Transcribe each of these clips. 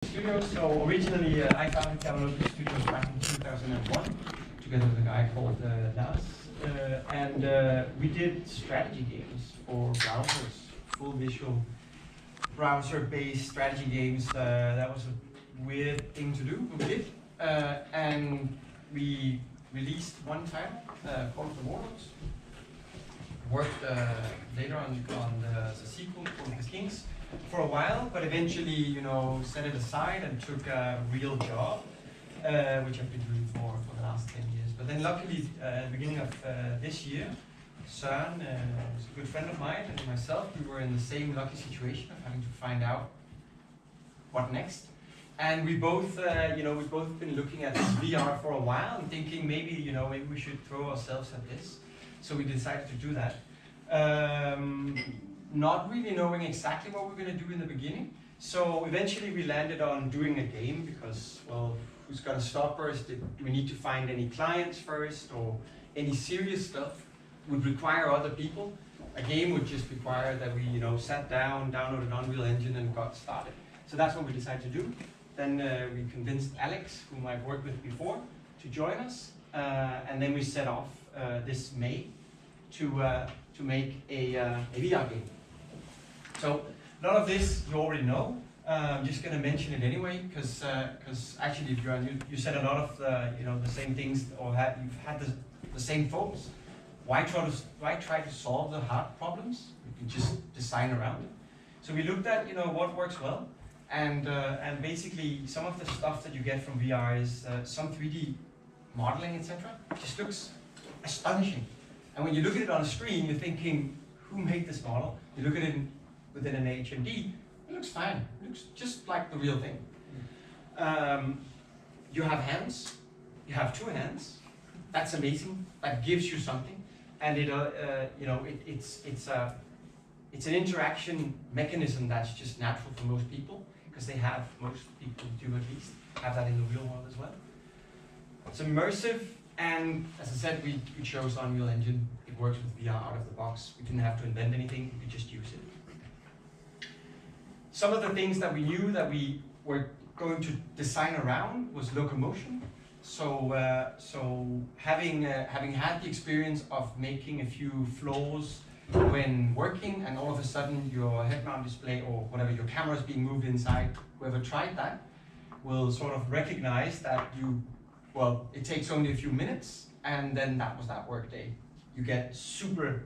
Studios. So originally I founded Nordic Studios back in 2001 together with a guy called Lars. We did strategy games for browsers, full visual browser-based strategy games. That was a weird thing to do, but we did. And we released one title called Voronium. Worked later on the sequel called The Kings for a while, but eventually, set it aside and took a real job, which I've been doing for the last 10 years. But then luckily, at the beginning of this year, Søren, who's a good friend of mine, and myself, we were in the same lucky situation of having to find out what next. And we both, we've both been looking at this VR for a while and thinking maybe we should throw ourselves at this. So we decided to do that. Not really knowing exactly what we're going to do in the beginning. So eventually we landed on doing a game because, well, who's going to stop us? Do we need to find any clients first, or any serious stuff would require other people? A game would just require that we, sat down, downloaded Unreal Engine and got started. So that's what we decided to do. Then we convinced Alex, whom I've worked with before, to join us. And then we set off this May to make a VR game. So a lot of this you already know. I'm just going to mention it anyway, because actually, if you said a lot of the same things, or you've had the same thoughts. Why try to solve the hard problems? You can just design around it. So we looked at what works well, and basically some of the stuff that you get from VR is some 3D modeling, etc. Just looks astonishing. And when you look at it on a screen, you're thinking, who made this model? You look at it within an HMD, it looks fine. It looks just like the real thing. You have hands. You have two hands. That's amazing. That gives you something. And it's an interaction mechanism that's just natural for most people, because most people do at least have that in the real world as well. It's immersive. And as I said, we chose Unreal Engine. It works with VR out of the box. We didn't have to invent anything, we could just use it. Some of the things that we knew that we were going to design around was locomotion. So having had the experience of making a few floors when working, and all of a sudden your head-mount display or whatever, your camera is being moved inside, whoever tried that will sort of recognize that it takes only a few minutes, and then that was that work day. You get super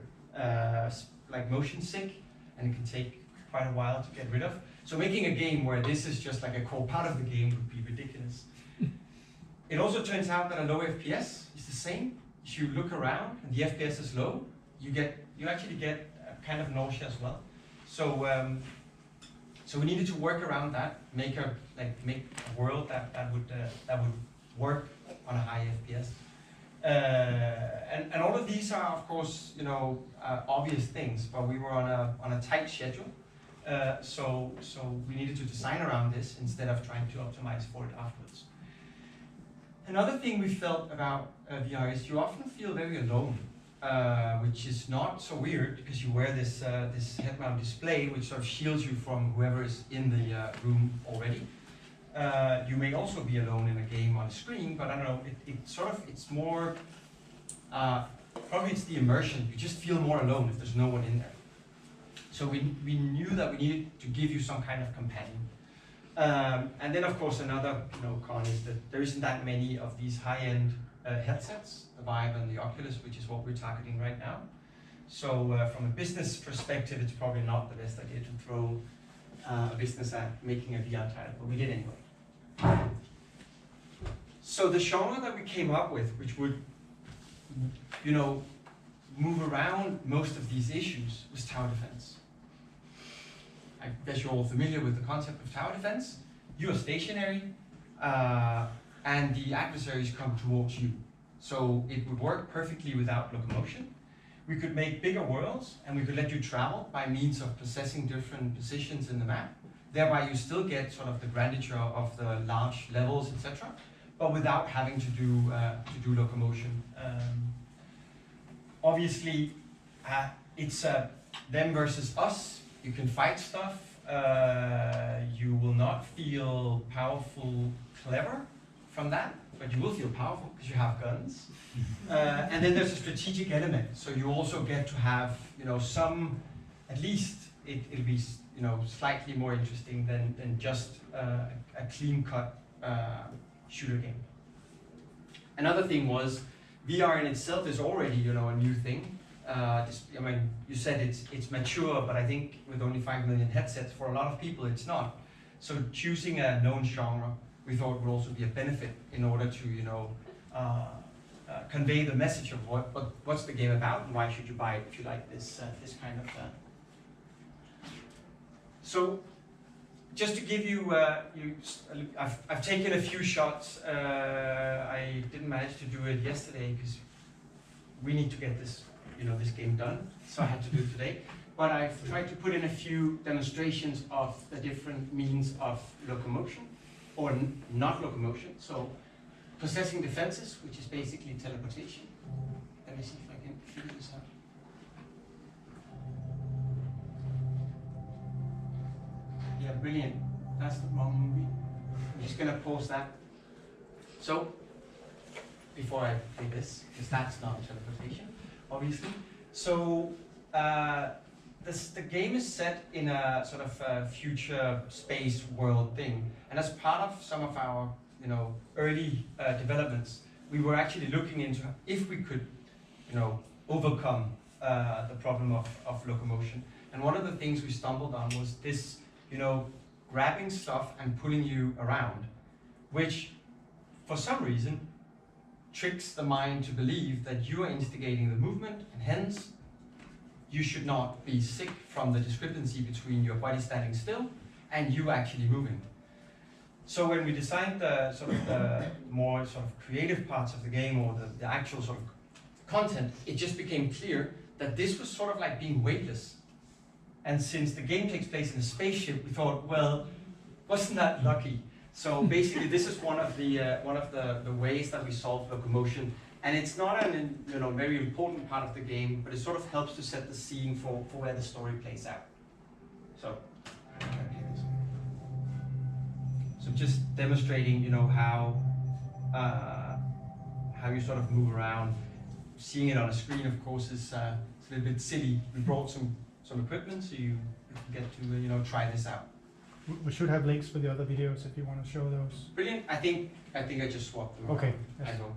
motion sick, and it can take quite a while to get rid of. So making a game where this is just like a core part of the game would be ridiculous. It also turns out that a low FPS is the same. If you look around and the FPS is low, you actually get kind of nausea as well. So we needed to work around that, make a world that would work on a high FPS. And all of these are, of course, obvious things, but we were on a tight schedule. So we needed to design around this instead of trying to optimize for it afterwards. Another thing we felt about VR is you often feel very alone, which is not so weird because you wear this head-mount display, which sort of shields you from whoever is in the room already. You may also be alone in a game on a screen, but I don't know, it's more, probably it's the immersion. You just feel more alone if there's no one in there. So we knew that we needed to give you some kind of companion. And then of course another con is that there isn't that many of these high-end headsets, the Vive and the Oculus, which is what we're targeting right now. So from a business perspective, it's probably not the best idea to throw a business at making a VR title, but we did anyway. So the genre that we came up with, which would, move around most of these issues, was tower defense. I guess you're all familiar with the concept of tower defense. You are stationary, and the adversaries come towards you. So it would work perfectly without locomotion. We could make bigger worlds, and we could let you travel by means of possessing different positions in the map. Thereby you still get sort of the grandeur of the large levels, etc., but without having to do locomotion. Obviously, it's them versus us. You can fight stuff. you will not feel powerful, clever from that, but you will feel powerful because you have guns. And then there's a strategic element, so you also get to have, some, at least it'll be, slightly more interesting than just a clean-cut shooter game. Another thing was, VR in itself is already, a new thing. You said it's mature, but I think with only 5 million headsets, for a lot of people, it's not. So choosing a known genre, we thought would also be a benefit in order to, convey the message of what's the game about and why should you buy it if you like this kind of. So, just to give you, I've taken a few shots. I didn't manage to do it yesterday because we need to get this, this game done. So I had to do it today. But I've tried to put in a few demonstrations of the different means of locomotion, or not locomotion. So possessing defenses, which is basically teleportation. Let me see if I can figure this out. Yeah, brilliant. That's the wrong movie. I'm just gonna pause that. So, before I play this, because that's not teleportation, obviously. So, the game is set in a sort of future space world thing, and as part of some of our, early developments, we were actually looking into if we could, overcome the problem of locomotion. And one of the things we stumbled on was this, grabbing stuff and pulling you around, which, for some reason, tricks the mind to believe that you are instigating the movement, and hence, you should not be sick from the discrepancy between your body standing still and you actually moving. So when we designed the sort of the more sort of creative parts of the game, or the actual sort of content, it just became clear that this was sort of like being weightless. And since the game takes place in a spaceship, we thought, well, wasn't that lucky? So basically, this is one of the ways that we solve locomotion. And it's not an very important part of the game, but it sort of helps to set the scene for where the story plays out. So just demonstrating, how you sort of move around. Seeing it on a screen, of course, is a little bit silly. We brought some equipment so you can get to try this out. We should have links for the other videos if you want to show those. Brilliant. I think I just swapped them. Okay. I go.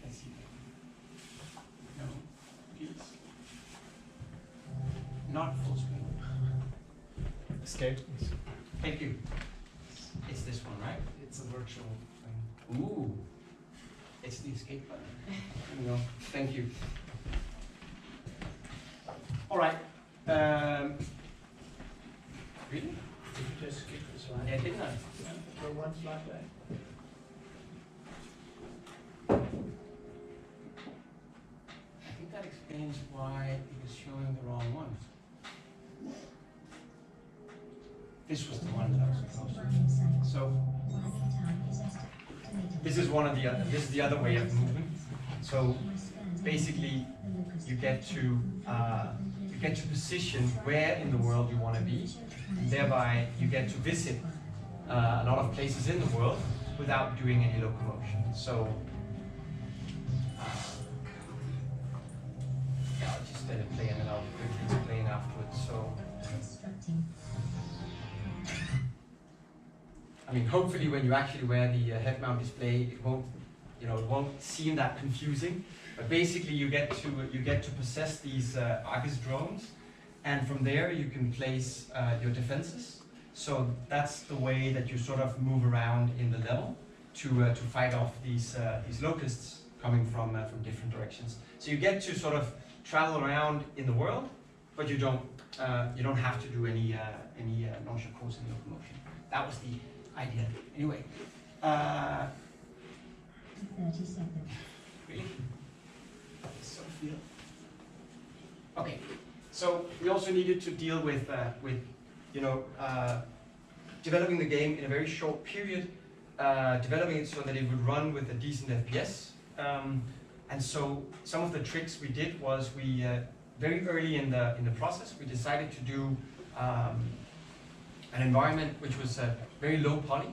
Let's see. No, please. Not full screen. Escape. Thank you. It's this one, right? It's a virtual thing. Ooh. It's the escape button. There we go. Thank you. All right. Really? Did you just skip the slide? Yeah, didn't I? Go one slide back. I think that explains why it was showing the wrong one. This was the one that I was supposed to. So this is one of the other. This is the other way of moving. So basically, you get to position where in the world you want to be, and thereby you get to visit a lot of places in the world without doing any locomotion. So yeah, I'll just let it play and then I'll quickly explain afterwards. So I mean, hopefully when you actually wear the head-mount display, it won't seem that confusing. But basically, you get to possess these Argus drones, and from there you can place your defenses. So that's the way that you sort of move around in the level to fight off these locusts coming from different directions. So you get to sort of travel around in the world, but you don't have to do any nausea causing locomotion. That was the idea. Anyway. 30 seconds. Really? Okay, so we also needed to deal with developing the game in a very short period, developing it so that it would run with a decent FPS. And so some of the tricks we did was we very early in the process, we decided to do an environment which was very low poly,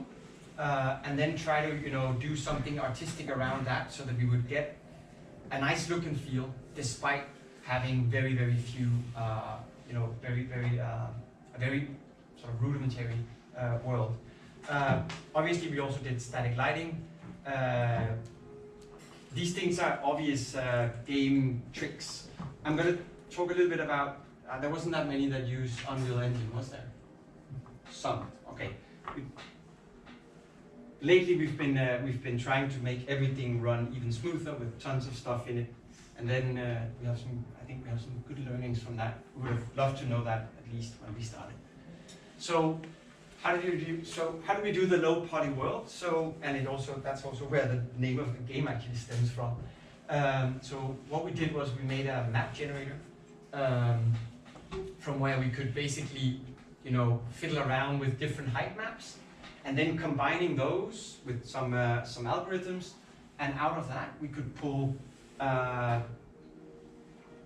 and then try to do something artistic around that, so that we would get a nice look and feel, despite having very few, a very sort of rudimentary world. Obviously, we also did static lighting. These things are obvious game tricks. I'm going to talk a little bit about, there wasn't that many that used Unreal Engine, was there? Some, okay. Lately we've been trying to make everything run even smoother with tons of stuff in it, and then I think we have some good learnings from that. We would have loved to know that at least when we started. So how do we do the low poly world? So, and that's also where the name of the game actually stems from. So what we did was we made a map generator from where we could basically fiddle around with different height maps, and then combining those with some algorithms, and out of that we could pull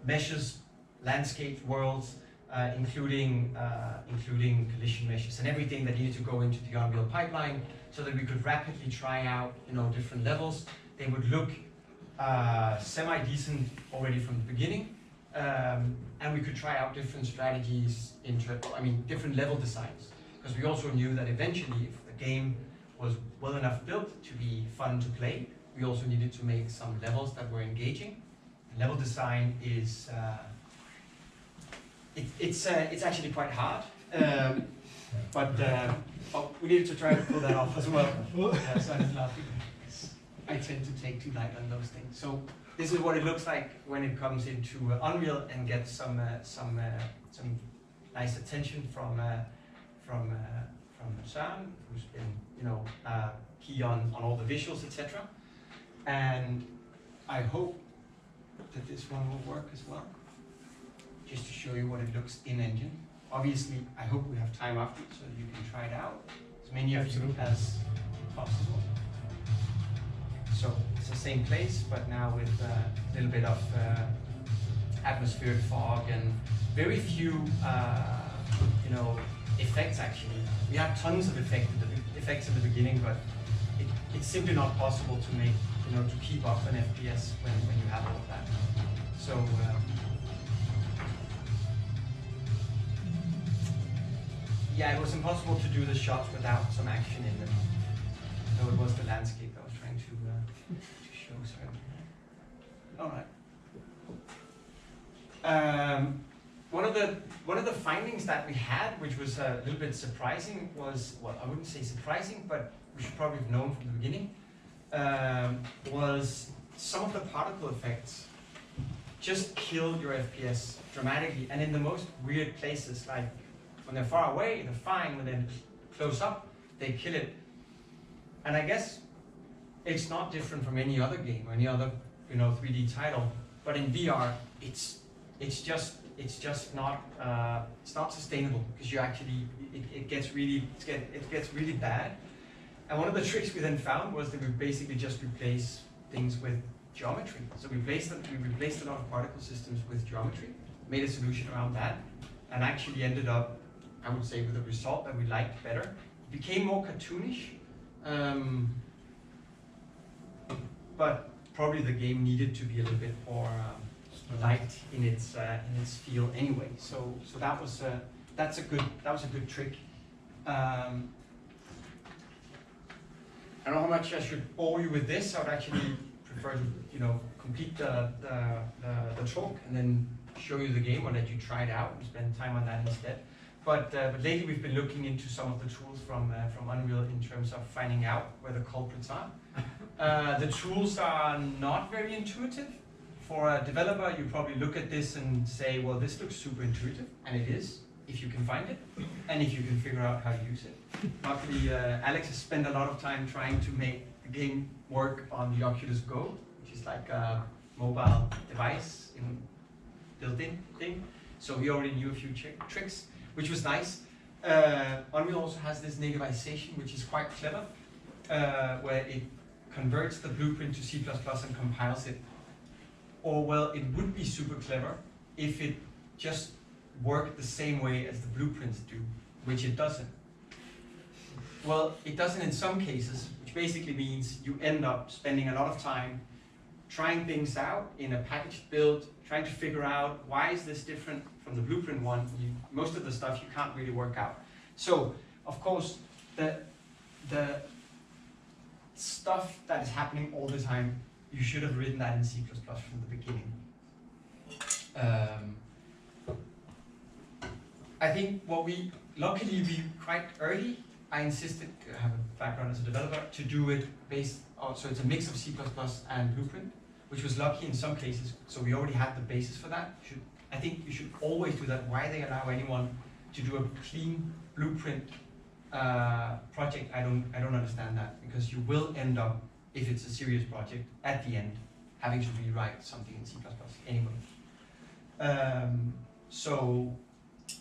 meshes, landscapes, worlds, including collision meshes and everything that needed to go into the Unreal pipeline, so that we could rapidly try out different levels. They would look semi-decent already from the beginning, and we could try out different strategies, different level designs, because we also knew that eventually, if the game was well enough built to be fun to play, we also needed to make some levels that were engaging. And level design is it's actually quite hard, but we needed to try to pull that off as well. Yeah, so I'm laughing. I tend to take too light on those things. So this is what it looks like when it comes into Unreal and gets some nice attention from Søren, who's been key on all the visuals, etc. And I hope that this one will work as well, just to show you what it looks in engine. Obviously, I hope we have time after so that you can try it out, as many of you as possible. So it's the same place, but now with a little bit of atmospheric fog and very few, effects. Actually, we have tons of effects in the beginning, but it's simply not possible to make, to keep up an FPS when you have all of that. So. Yeah, it was impossible to do the shots without some action in them. So it was the landscape I was trying to show. Sorry. All right. One of the findings that we had, which was a little bit surprising, was, well, I wouldn't say surprising, but we should probably have known from the beginning, was some of the particle effects just killed your FPS dramatically, and in the most weird places, like when they're far away, they're fine. When they're close up, they kill it. And I guess it's not different from any other game or any other 3D title. But in VR, it's just not sustainable, because you actually it gets really bad. And one of the tricks we then found was that we basically just replace things with geometry. So we replaced a lot of particle systems with geometry, made a solution around that, and actually ended up, I would say, with a result that we liked better. It became more cartoonish, but probably the game needed to be a little bit more light in its feel anyway. So that was a good trick. I don't know how much I should bore you with this. I would actually prefer to complete the talk and then show you the game, or let you try it out and spend time on that instead. But lately we've been looking into some of the tools from Unreal in terms of finding out where the culprits are. The tools are not very intuitive. For a developer, you probably look at this and say, well, this looks super intuitive, and it is, if you can find it, and if you can figure out how to use it. Luckily, Alex has spent a lot of time trying to make the game work on the Oculus Go, which is like a mobile device, built-in thing. So he already knew a few tricks, which was nice. Unreal also has this nativization, which is quite clever, where it converts the blueprint to C++ and compiles it. Or, well, it would be super clever if it just worked the same way as the blueprints do, which it doesn't. Well, it doesn't in some cases, which basically means you end up spending a lot of time trying things out in a packaged build, trying to figure out why is this different from the blueprint one. Most of the stuff you can't really work out. So, of course, the stuff that is happening all the time, you should have written that in C++ from the beginning. I think luckily we quite early, I insisted, I have a background as a developer, to do it based on, so it's a mix of C++ and Blueprint, which was lucky in some cases, so we already had the basis for that. I think you should always do that. Why they allow anyone to do a clean Blueprint project, I don't understand that, because you will end up, if it's a serious project, at the end, having to rewrite something in C++ anyway. So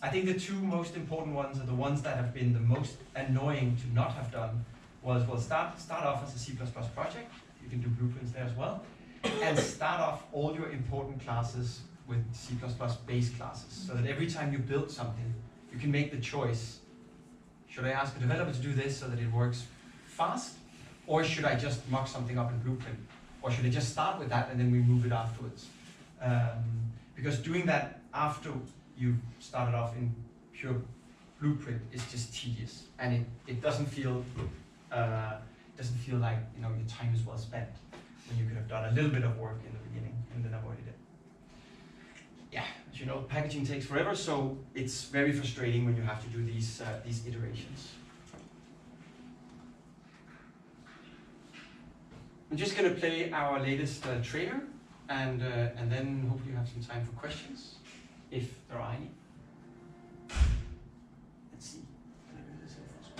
I think the two most important ones are the ones that have been the most annoying to not have done was, well, start off as a C++ project. You can do blueprints there as well. And start off all your important classes with C++ base classes, so that every time you build something, you can make the choice, should I ask a developer to do this so that it works fast? Or should I just mock something up in Blueprint? Or should I just start with that and then we move it afterwards? Because doing that after you've started off in pure Blueprint is just tedious, and it doesn't feel like your time is well spent when you could have done a little bit of work in the beginning and then avoided it. Yeah, as you know, packaging takes forever, so it's very frustrating when you have to do these iterations. I'm just going to play our latest trailer, and then hopefully you have some time for questions, if there are any. Let's see. Can I do this here first?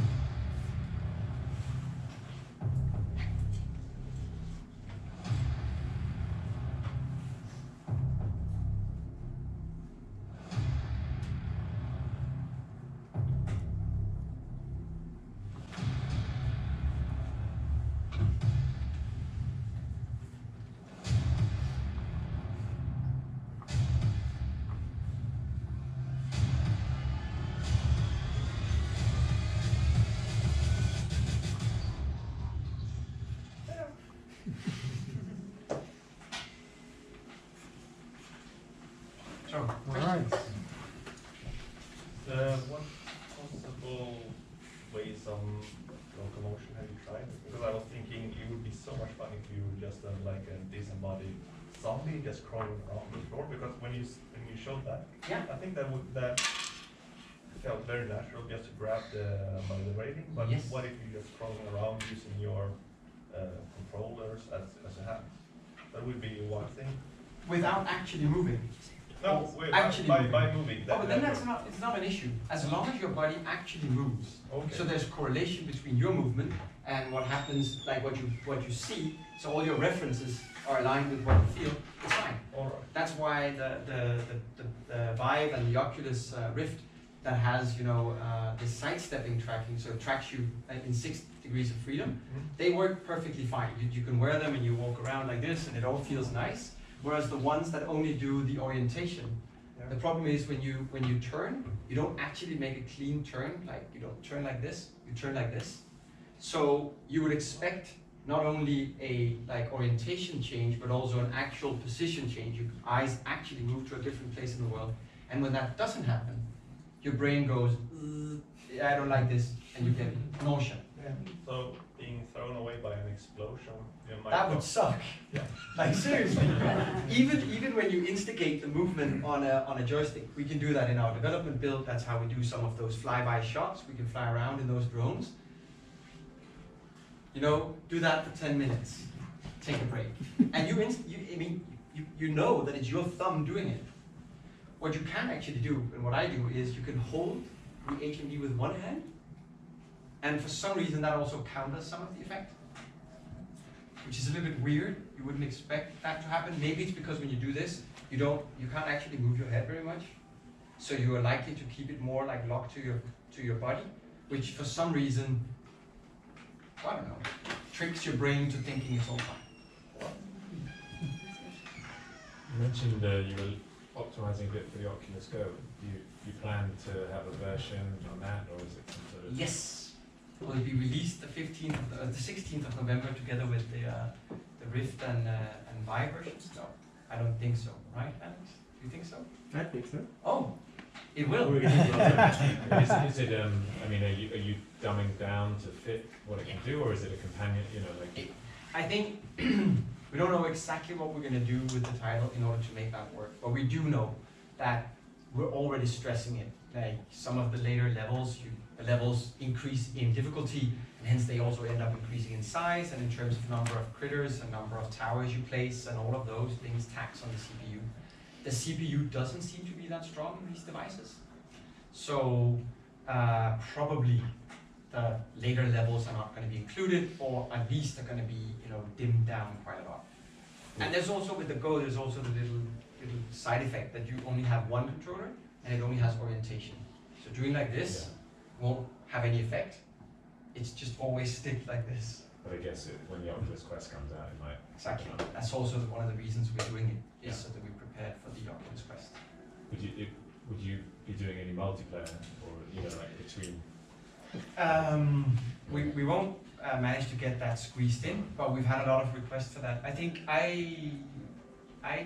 So, Alright. What possible ways of locomotion have you tried? Because I was thinking it would be so much fun if you just done like a disembodied zombie just crawling around the floor. Because when you showed that, yeah. I think that felt very natural just to grab by the rating. But Yes. what if you just crawling around using your controllers as a hand? That would be one thing. Without actually moving. No, wait, Actually by moving. Oh, but then it's not an issue, as long as your body actually moves. Okay. So there's correlation between your movement and what happens, like what you see. So all your references are aligned with what you feel. It's fine. All right. That's why the Vive and the Oculus Rift that has this sidestepping tracking, so it tracks you in 6 degrees of freedom. Mm-hmm. They work perfectly fine. You can wear them and you walk around like this, and it all feels nice. Whereas the ones that only do the orientation, the problem is when you turn, you don't actually make a clean turn. Like you don't turn like this, you turn like this. So you would expect not only a orientation change, but also an actual position change. Your eyes actually move to a different place in the world. And when that doesn't happen, your brain goes, I don't like this, and you get nausea. Yeah. So being thrown away by an explosion, you might That would suck. Yeah. Like seriously. even when you instigate the movement on a joystick, we can do that in our development build. That's how we do some of those flyby shots. We can fly around in those drones. Do that for 10 minutes. Take a break. And you know that it's your thumb doing it. What you can actually do, and what I do, is you can hold the HMD with one hand, and for some reason that also counters some of the effect, which is a little bit weird. You wouldn't expect that to happen. Maybe it's because when you do this, you can't actually move your head very much, so you are likely to keep it more locked to your body, which for some reason, I don't know, tricks your brain to thinking it's all fine. You mentioned you will optimizing a bit for the Oculus Go. Do you plan to have a version on that, or is it some sort of? Yes, will be released the 15th, the 16th of November, together with the Rift and Vive versions. No, I don't think so. Right, Alex? Do you think so? I think so. Oh, it will. Is it? I mean, are you dumbing down to fit what it can do, or is it a companion? You know, like. I think we don't know exactly what we're going to do with the title in order to make that work, but we do know that we're already stressing it. Like some of the later levels, the levels increase in difficulty, and hence they also end up increasing in size and in terms of number of critters and number of towers you place, and all of those things tax on the CPU. The CPU doesn't seem to be that strong in these devices, so probably the later levels are not going to be included, or at least are going to be, dimmed down quite a lot. And there's also, with the Go, there's also the little side effect that you only have one controller and it only has orientation. So doing like this won't have any effect. It's just always stick like this. But I guess when the Oculus Quest comes out, it might. Exactly. That's also one of the reasons we're doing it, is so that we're prepared for the Oculus Quest. Would you be doing any multiplayer, or like between? We won't manage to get that squeezed in, but we've had a lot of requests for that. I think I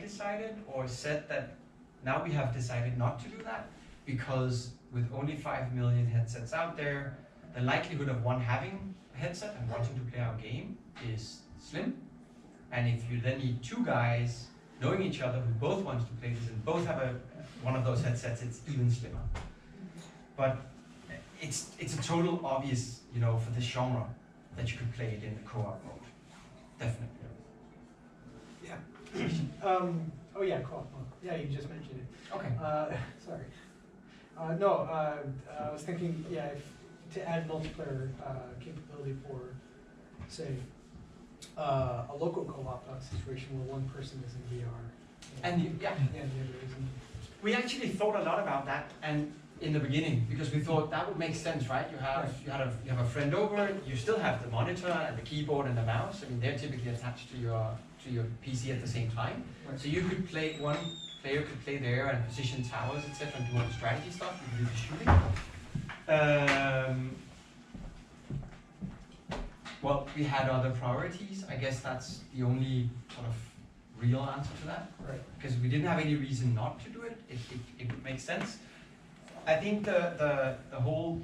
decided or said that now we have decided not to do that, because with only 5 million headsets out there, the likelihood of one having a headset and wanting to play our game is slim. And if you then need two guys knowing each other who both want to play this and both have one of those headsets, it's even slimmer. But it's a total obvious, for this genre, that you could play it in the co-op mode. Definitely. Yeah. Oh yeah, co-op mode. Yeah, you just mentioned it. Okay. Sorry. No, I was thinking, to add multiplayer capability for, say, a local co-op situation where one person is in VR. And the other isn't. we actually thought a lot about that, and in the beginning, because we thought that would make sense, right? You have a friend over, you still have the monitor and the keyboard and the mouse. I mean, they're typically attached to your PC at the same time. Right. So you could play, one player could play there and position towers, etc., and do all the strategy stuff. You could do the shooting. Well, we had other priorities. I guess that's the only sort of real answer to that. Right. Because we didn't have any reason not to do it. It would make sense. I think the whole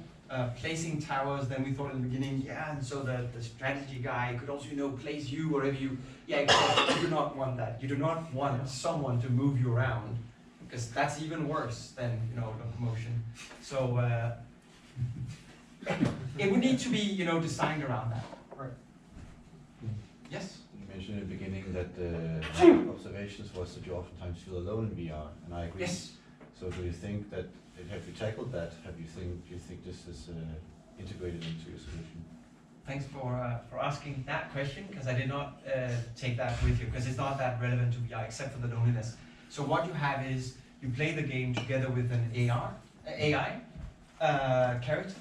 placing towers, then we thought in the beginning, and so the strategy guy could also, place you wherever you, exactly. You do not want that. You do not want someone to move you around, because that's even worse than, locomotion. So it would need to be, designed around that. Right. Yes? You mentioned in the beginning that the observations was that you oftentimes feel alone in VR, and I agree. Yes. So do you think that, have you tackled that? Do you think this is integrated into your solution? Thanks for asking that question, because I did not take that with you, because it's not that relevant to VR except for the loneliness. So what you have is you play the game together with an AI character,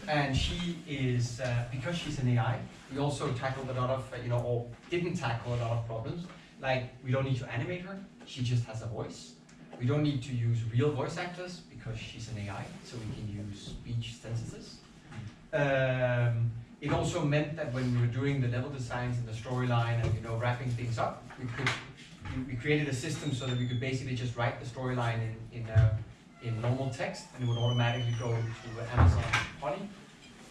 and she is, because she's an AI, we also tackled a lot of, or didn't tackle a lot of problems. Like, we don't need to animate her, she just has a voice. We don't need to use real voice actors because she's an AI, so we can use speech synthesis. It also meant that when we were doing the level designs and the storyline and wrapping things up, we created a system so that we could basically just write the storyline in normal text, and it would automatically go to Amazon Poly,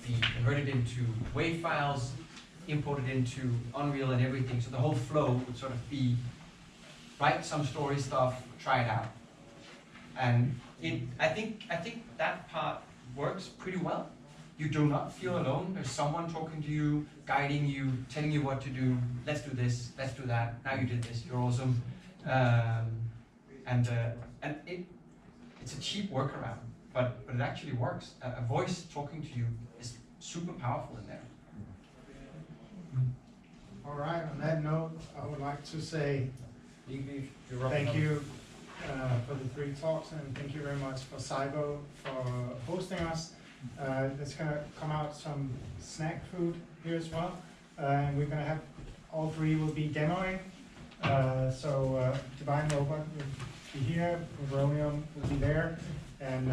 be converted into WAV files, imported into Unreal and everything. So the whole flow would sort of be write some story stuff, try it out. And I think that part works pretty well. You do not feel alone. There's someone talking to you, guiding you, telling you what to do. Let's do this, let's do that. Now you did this, you're awesome. And it's a cheap workaround, but it actually works. A voice talking to you is super powerful in there. All right, on that note, I would like to say thank you for the 3 talks, and thank you very much for Cybo for hosting us. There's going to come out some snack food here as well, and we're going to have, all 3 will be demoing. So Divine Robot will be here, Voronium will be there, and